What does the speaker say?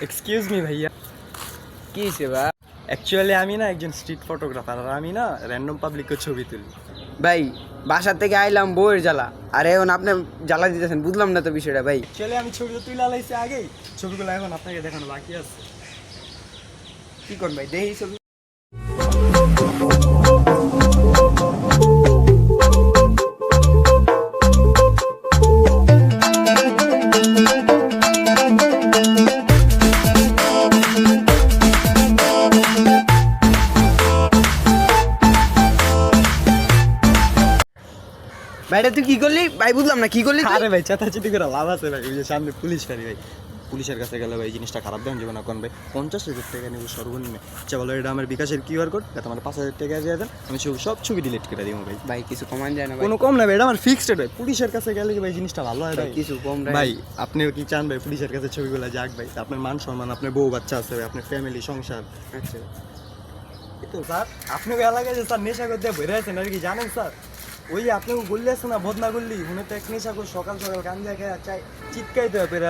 Excuse me ভাইয়া, কি হয়েছে ভাই? অ্যাকচুয়ালি আমি না একজন স্ট্রিট ফটোগ্রাফার, আর আমি না র্যান্ডম পাবলিকের ছবি তুলি। ভাই বাসার থেকে আইলাম বউয়ের জ্বালা, আর এখন আপনি জ্বালা দিতেছেন, বুঝলাম না তো বিষয়টা ভাই। অ্যাকচুয়ালি আমি ছবিটা তুলে আলাইছি আগেই, ছবিগুলো এখন আপনাকে দেখানো বাকি আছে। কি করুন ভাই, দেখি ছবি। ভাইটা তুই কি করলি ভাই, বুঝলাম না কি করলি তুই? আরে ভাই চেতাচেতি করে লাভ আছে ভাই, ওই যে সামনে পুলিশ ফাঁড়ি ভাই, পুলিশের কাছে গেলে ভাই জিনিসটা খারাপ দেন যাবে না। কোন ভাই 50,000 টাকা নেব সর্বনিম্ন। আচ্ছা বলো, এটা আমার বিকাশের কিউআর কোড, এটা আমার 5,000 টাকা দিয়ে দেন, আমি সব ছবি ডিলিট করে দিব ভাই। ভাই কিছু কমান যায় না ভাই? কোনো কম না ভাই, এটা আমার ফিক্সড রেট ভাই। পুলিশের কাছে গেলে কি ভাই জিনিসটা ভালো হয় ভাই? কিছু কম ভাই আপনিও কি চান ভাই পুলিশের কাছে ছবিগুলো যাক ভাই? আপনার মান সম্মান, আপনার বউ বাচ্চা আছে ভাই, আপনার ফ্যামিলি সংসার। আচ্ছা এই তো স্যার, আপনি ওই এলাকায় যে স্যার নেশা করতে বেড়ে আছেন আর কি জানেন স্যার? ওই যে আপনি বললে আছে না বদনা করলি, মনে তো এক নেশা করে সকাল সকাল গাঞ্জা খায় চাই চিৎকাইতে পেরে